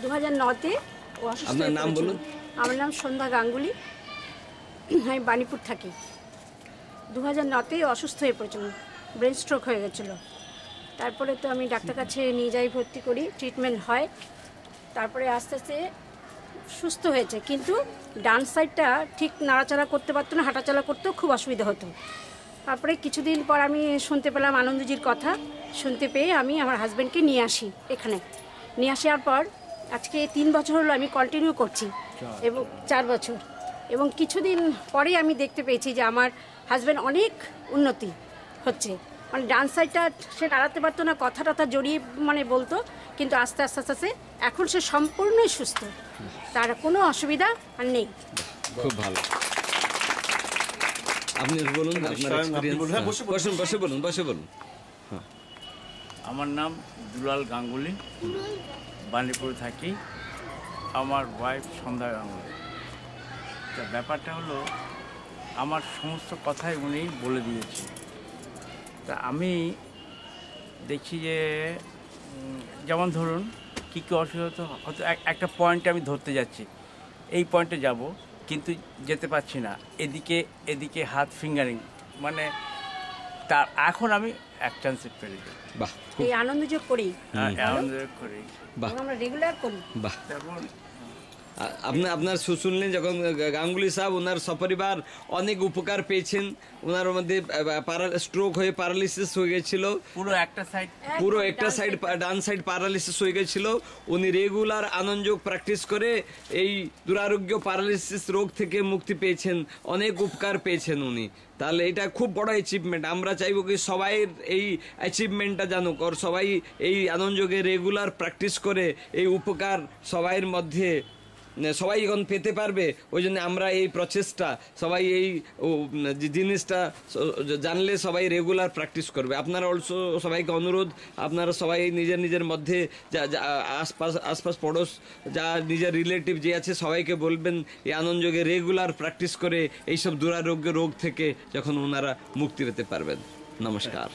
2009-তে ও অসুস্থ। আপনার নাম বলুন। আমার নাম সন্ধ্যা গাঙ্গুলি, আমি বাণীপুর থাকি। 2009-তে অসুস্থ হয়ে পড়েছিল, ব্রেন স্ট্রোক হয়ে গেছিলো। তারপরে তো আমি ডাক্তার কাছে নিয়ে যাই, ভর্তি করি, ট্রিটমেন্ট হয়। তারপরে আস্তে আস্তে সুস্থ হয়েছে, কিন্তু ডান সাইডটা ঠিক নাড়াচাড়া করতে পারতো না, হাঁটাচলা করতেও খুব অসুবিধা হতো। তারপরে কিছুদিন পর আমি শুনতে পেলাম আনন্দজির কথা, শুনতে পেয়ে আমি আমার হাজব্যান্ডকে নিয়ে আসি এখানে। নিয়ে আসার পর আজকে 3 বছর হলো আমি কন্টিনিউ করছি, এবং 4 বছর। এবং কিছুদিন পরেই আমি দেখতে পেয়েছি যে আমার হাজব্যান্ড অনেক উন্নতি হচ্ছে। মানে ডান সাইডটা সে নাড়াতে পারতো না, কথা টথা জড়িয়ে মানে বলতো, কিন্তু আস্তে আস্তে আস্তে আস্তে এখন সে সম্পূর্ণই সুস্থ, তার কোনো অসুবিধা আর নেই। খুব ভালো। আপনি বলুন আপনার এক্সপেরিয়েন্স। বসে বলুন। আমার নাম দুলাল গাঙ্গুলি, বাণীপুরে থাকি। আমার ওয়াইফ সন্ধ্যা গাঙ্গুলি। তা ব্যাপারটা হলো, আমার সমস্ত কথাই উনি বলে দিয়েছে। তা আমি দেখছি যে যেমন ধরুন কী অসুবিধা হয়তো একটা পয়েন্টে আমি ধরতে যাচ্ছি, এই পয়েন্টে যাব কিন্তু যেতে পারছি না, এদিকে হাত ফিঙ্গারিং, মানে তার এখন আমি এক চান্সে পেরে যাই। বাহ, এই আনন্দযোগ করি, আনন্দযোগ করি, আমরা রেগুলার করি। বাহ। তেমন আপনার শুনলেন যখন গাঙ্গুলি সাহেব ওনার সপরিবার অনেক উপকার পেয়েছেন। ওনার মধ্যে স্ট্রোক হয়ে প্যারালিসিস হয়ে গেছিল, পুরো একটা সাইড ডান সাইড প্যারালিসিস হয়ে গেছিল। উনি রেগুলার আনন্দযোগ প্র্যাকটিস করে এই দুরারোগ্য প্যারালিসিস রোগ থেকে মুক্তি পেয়েছেন, অনেক উপকার পেয়েছেন উনি। তাহলে এটা খুব বড় অ্যাচিভমেন্ট। আমরা চাইবো কি সবাই এই অ্যাচিভমেন্টটা জানুক, আর সবাই এই আনন্দযোগে রেগুলার প্র্যাকটিস করে এই উপকার সবাইয়ের মধ্যে সবাই এখন পেতে পারবে। ওই জন্য আমরা এই প্রচেষ্টা, সবাই এই জিনিসটা জানলে সবাই রেগুলার প্র্যাকটিস করবে। আপনারা অলসো সবাইকে অনুরোধ, আপনারা সবাই নিজের মধ্যে যা আশপাশ পড়োশ যা নিজের রিলেটিভ যে আছে সবাইকে বলবেন এই আনন্দযোগে রেগুলার প্র্যাকটিস করে এইসব দুরারোগ্য রোগ থেকে যখন ওনারা মুক্তি পেতে পারবেন। নমস্কার।